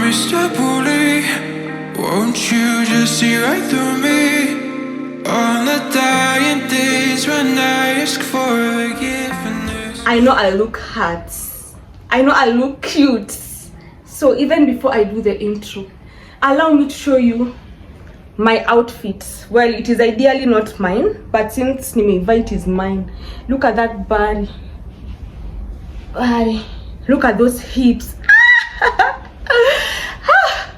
Mr. Bully, won't you just see right through me? On the dying days when I ask for forgiveness. I know I look hot. I know I look cute. So even before I do the intro, allow me to show you my outfit. Well, it is ideally not mine, but since Nimeiva, it is mine. Look at that body. Look at those hips.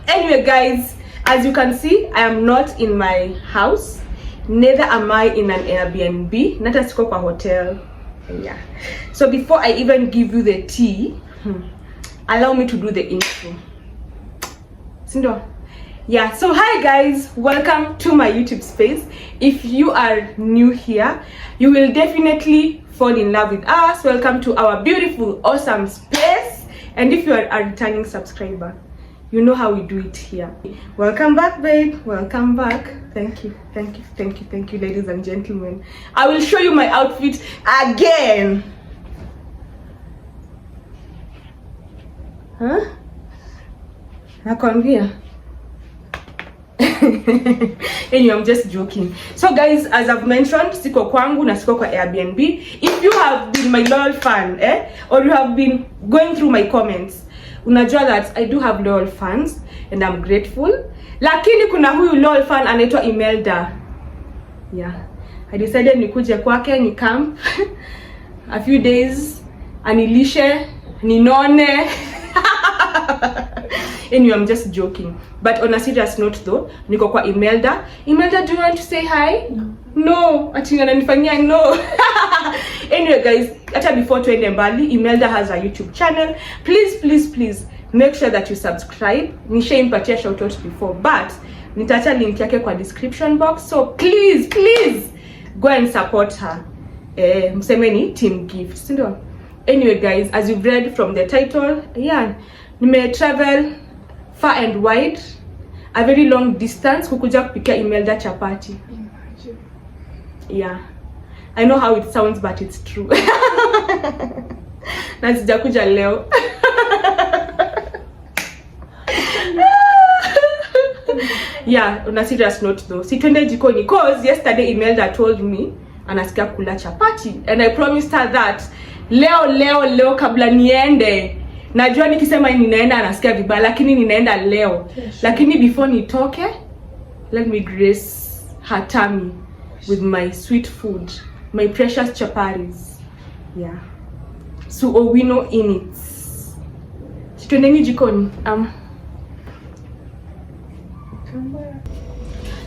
Anyway guys, as you can see, I am not in my house, neither am I in an Airbnb, not a scope hotel. Yeah. So before I even give you the tea, allow me to do the intro. Sindo. Yeah, so hi guys, welcome to my YouTube space. If you are new here, you will definitely fall in love with us. Welcome to our beautiful, awesome space. And if you are a returning subscriber, you know how we do it here. Welcome back, babe. Welcome back. Thank you, thank you, thank you, thank you, ladies and gentlemen. I will show you my outfit again. Huh? Nakwambia. Anyway, I'm just joking. So guys, as I've mentioned, siko kwangu na siko kwa Airbnb. If you have been my loyal fan, or you have been going through my comments, unajua that I do have loyal fans and I'm grateful. Lakini kuna huyu loyal fan anaitwa Imelda. Yeah. I decided nikuje kwake, ni camp a few days, anilishe, ninone. Anyway, I'm just joking. But on a serious note though, niko kwa Imelda. Imelda, do you want to say hi? No. Ati ananifanyia no. Anyway guys, hata before tuende mbali, Imelda has a YouTube channel. Please make sure that you subscribe. Nishaimpatia shout out before, but nitaacha link yake kwa description box. So please go and support her. Msemeni team gift. Ndio. Anyway guys, as you've read from the title, yeah, nime travel far and wide, a very long distance kukuja kupikia Imelda chapati. Yeah, I know how it sounds, but it's true. Na sijakuja leo. Yeah, on a serious note though, si twende jikoni, cause yesterday Imelda told me anasikia kula chapati, and I promised her that leo kabla niende. Najua nikisema ninaenda anasikia vibaya, lakini ninaenda leo. Yes. Lakini before nitoke, let me grace her tummy with my sweet food, my precious chapatis. Yeah. So owino in it. Situendeni jikoni.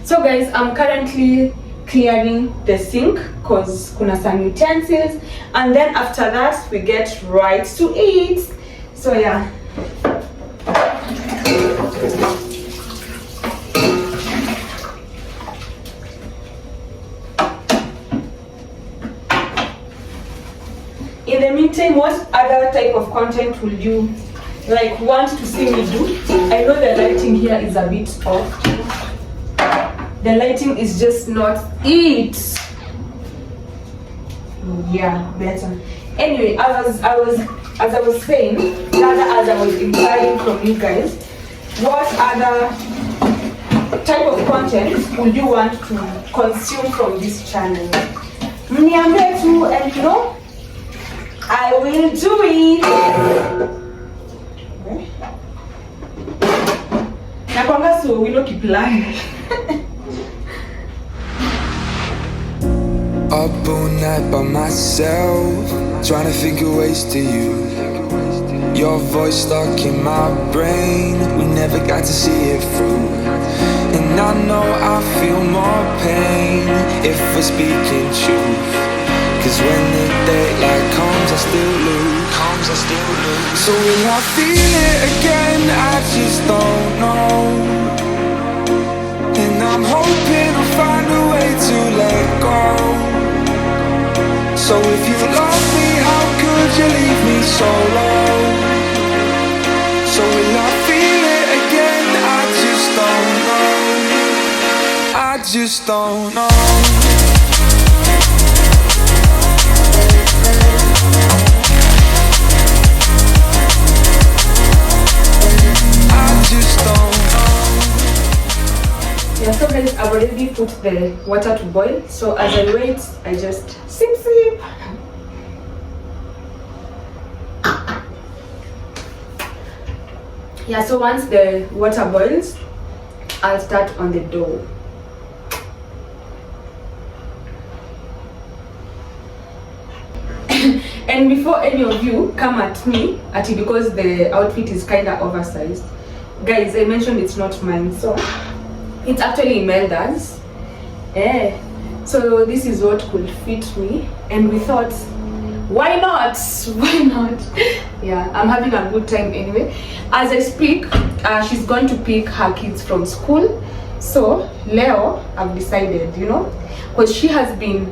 So guys, I'm currently clearing the sink cause kuna some utensils, and then after that we get right to eat. So yeah. In the meantime, what other type of content will you like want to see me do? I know the lighting here is a bit off. The lighting is just not it. Yeah, better. Anyway, as I was saying, as I was inquiring from you guys, what other type of content would you want to consume from this channel? Mniambie tu, and you know, I will do it. Nakwanga so we don't keep lying. Up all night by myself, trying to think of ways to you. Your voice stuck in my brain, we never got to see it through. And I know I feel more pain if we're speaking truth. Cause when the daylight comes I still lose. So will I feel it again? I just don't know. And I'm hoping I'll find a way to let go. So if you love me, how could you leave me so low? So will I feel it again? I just don't know. I just I've already put the water to boil, so as I wait, I just sip. Yeah, so once the water boils, I'll start on the dough. And before any of you come at me, because the outfit is kind of oversized, guys, I mentioned it's not mine, so it's actually Imelda's. So this is what could fit me, and we thought, why not? Yeah, I'm having a good time anyway. As I speak, she's going to pick her kids from school, so Leo, I've decided, because she has been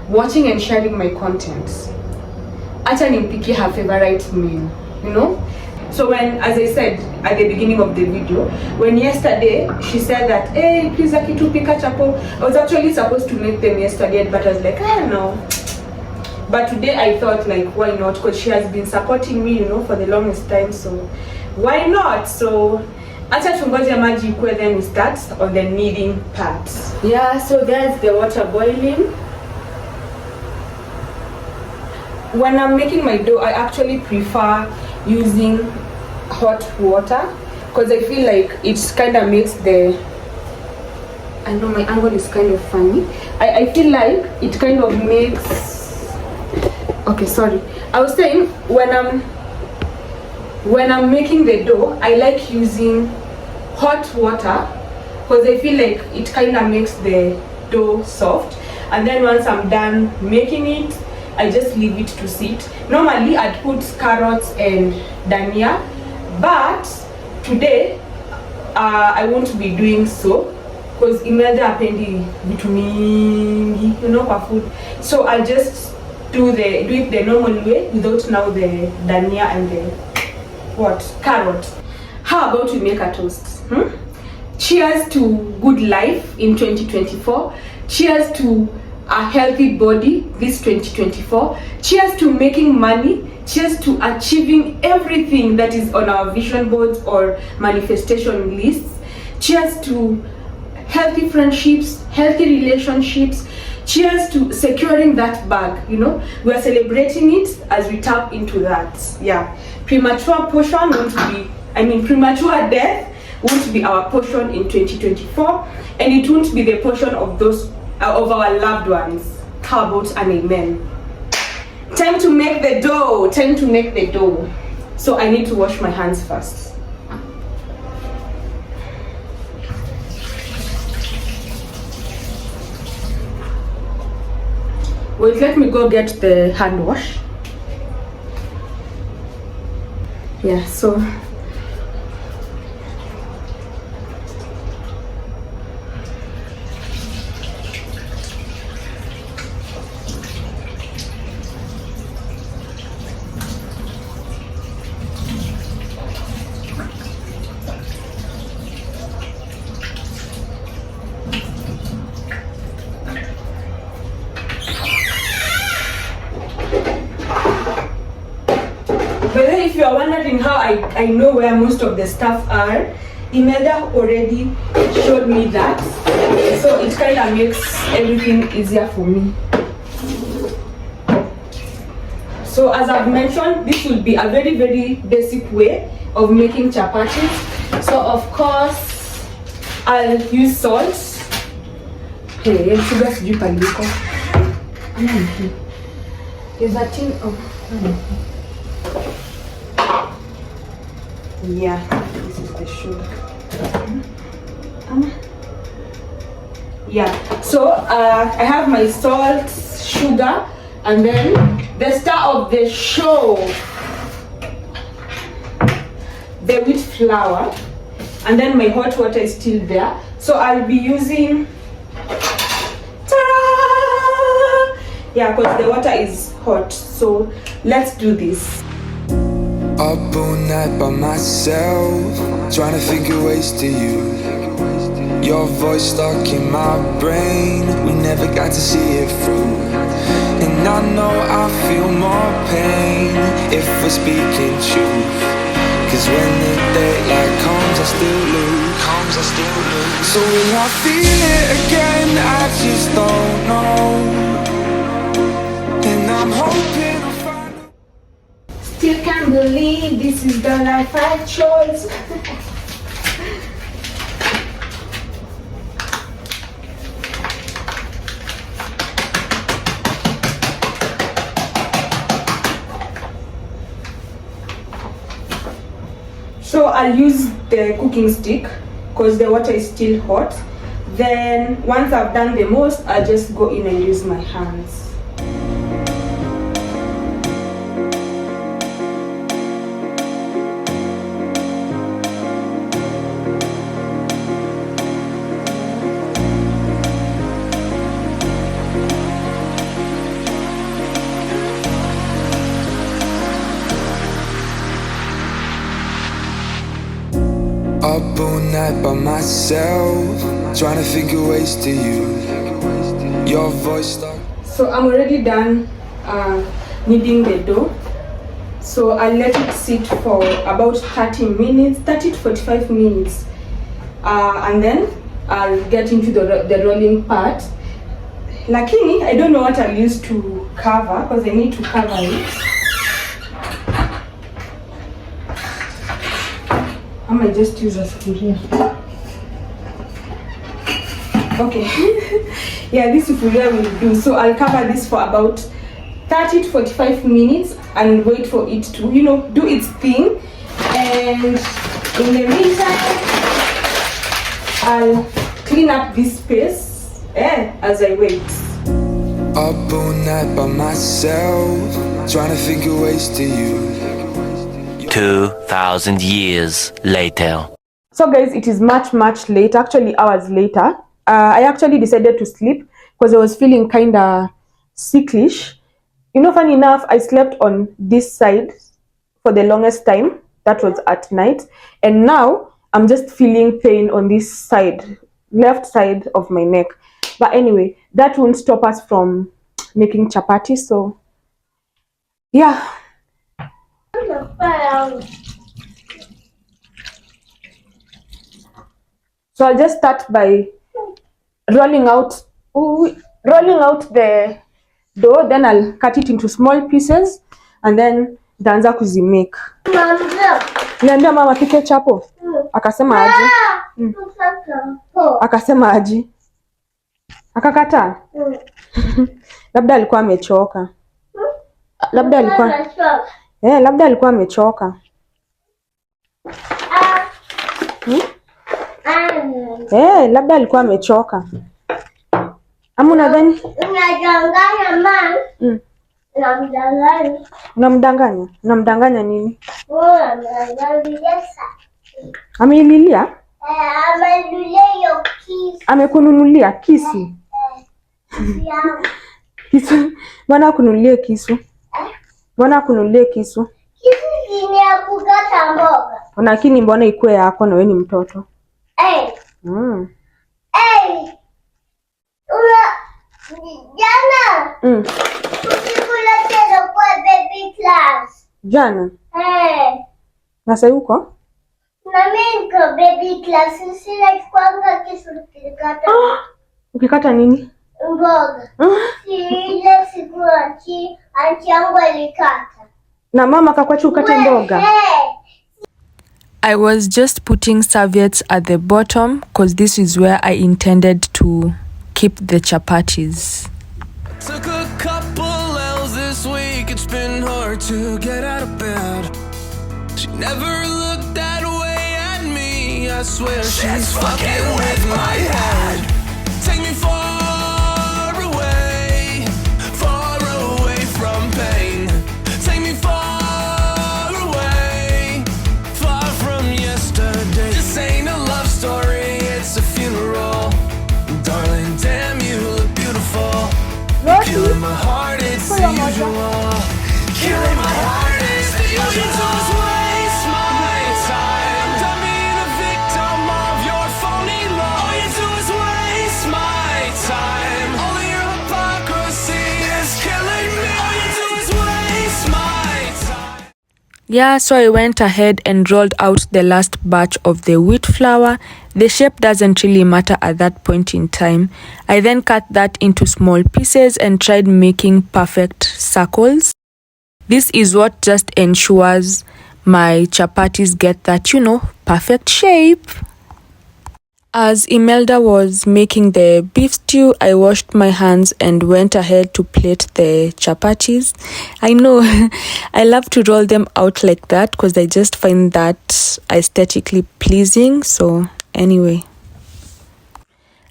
watching and sharing my content, acha nimpikie her favorite meal, So when, as I said at the beginning of the video, when yesterday she said that, hey, please Akitu pika chapo, I was actually supposed to make them yesterday, but I was like, I don't know. But today I thought, like, why not? Because she has been supporting me, for the longest time, so why not? So acha tungoje maji ikue, then we start on the kneading part. Yeah, so there's the water boiling. When I'm making my dough, I actually prefer using hot water because I feel like it kind of makes I know my angle is kind of funny. I feel like it kind of makes, okay, sorry. I was saying when I'm making the dough, I like using hot water because I feel like it kind of makes the dough soft, and then once I'm done making it, I just leave it to sit. Normally I'd put carrots and dania, but today I won't be doing so because Imelda hapendi vitu mingi, kwa food. So I'll just do it the normal way without now the dania and the carrot. How about we make a toast? Cheers to good life in 2024. Cheers to a healthy body this 2024. Cheers to making money. Cheers to achieving everything that is on our vision boards or manifestation lists. Cheers to healthy friendships, healthy relationships. Cheers to securing that bag. We are celebrating it as we tap into that. Yeah, premature death won't be our portion in 2024, and it won't be the portion of those of our loved ones. How about an amen? Time to make the dough. So I need to wash my hands first. Wait, let me go get the hand wash. Yeah, so if you are wondering how I know where most of the stuff are, Imelda already showed me that, so it kind of makes everything easier for me. So as I've mentioned, this will be a very, very basic way of making chapatis. So of course, I'll use salt. Hey, sugar sijui paliko. There's a tin of yeah, this is the sugar. Yeah, so I have my salt, sugar, and then the star of the show, the wheat flour, and then my hot water is still there. So I'll be using, ta-da! Yeah, because the water is hot. So let's do this. Up all night by myself, trying to think of ways to you. Your voice stuck in my brain, we never got to see it through. And I know I feel more pain if we're speaking truth. Cause when the daylight comes I still lose. sometimes I still lose. So will I feel it again? I just don't know. And I'm hoping I'll find. Still can't believe this is the life I chose. So I'll use the cooking stick because the water is still hot. Then once I've done the most, I'll just go in and use my hands. Up all night by myself, trying to think of ways to use your voice stuck. So I'm already done kneading the dough. So I'll let it sit for about 30 minutes, 30 to 45 minutes. And then I'll get into the rolling part. Lakini, I don't know what I'll use to cover because I need to cover it. I might just use a sufuria. Okay. Yeah, this sufuria will do. So I'll cover this for about 30 to 45 minutes and wait for it to, do its thing. And in the meantime, I'll clean up this space as I wait. Up all night by myself, trying to think of ways to use. 2,000 years later. So guys, it is much later, actually hours later. I actually decided to sleep because I was feeling kind of sicklish. Funny enough, I slept on this side for the longest time. That was at night. And now I'm just feeling pain on this side, left side of my neck. But anyway, that won't stop us from making chapati. So yeah. So I'll just start by rolling out the dough, then I'll cut it into small pieces and then nitaanza kuzimake. Niambia mama pike chapo. Akasema aje? Akasema aje? Akakataa? Labda alikuwa amechoka. Labda alikuwa amechoka. Labda alikuwa amechoka. Ama unadhani? Unadanganya mama. Unamdanganya. Unamdanganya? Unamdanganya nini? Unamdanganya. Amelilia? Amelilia hiyo kisu. Amekununulia kisu? Kisu? Mbona akununulie kisu? Mbona akununulie kisu? Kisu ni ya kukata mboga. Lakini mbona ikuwe yako na wewe ni mtoto? Jana. Usikula tena kwa baby class. Jana? Na sasa uko? Na mimi niko baby class, sina kwanga kisu kikata. Ukikata nini? Mboga. Ile siku anti yangu alikata. Na mama kakwacha ukate mboga? I was just putting serviettes at the bottom because this is where I intended to keep the chapatis. Took a couple L's this week, it's been hard to get out of bed. She never looked that way at me, I swear she's fucking with my head. Take me far away from pain. Take me far away, far from yesterday. This ain't a love story, it's a funeral. Darling, damn, you look beautiful. Killing my heart, it's the usual. Killing my heart, it's the usual. All you do is waste my time. Done being a victim of your phony love. All you do is waste my time. All of your hypocrisy is killing me. All you do is waste my time. Yeah, so I went ahead and rolled out the last batch of the wheat flour. The shape doesn't really matter at that point in time. I then cut that into small pieces and tried making perfect circles. This is what just ensures my chapatis get that, perfect shape. As Imelda was making the beef stew, I washed my hands and went ahead to plate the chapatis. I know I love to roll them out like that because I just find that aesthetically pleasing. So anyway,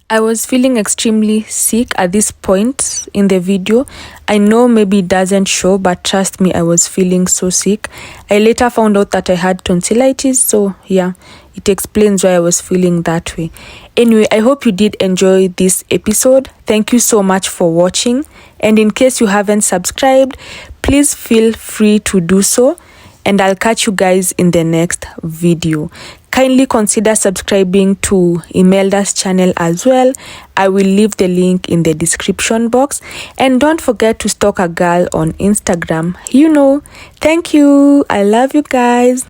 I was feeling extremely sick at this point in the video. I know maybe it doesn't show, but trust me, I was feeling so sick. I later found out that I had tonsillitis, so yeah, it explains why I was feeling that way. Anyway, I hope you did enjoy this episode. Thank you so much for watching. And in case you haven't subscribed, please feel free to do so. And I'll catch you guys in the next video. Kindly consider subscribing to Imelda's channel as well. I will leave the link in the description box. And don't forget to stalk a girl on Instagram. Thank you. I love you guys.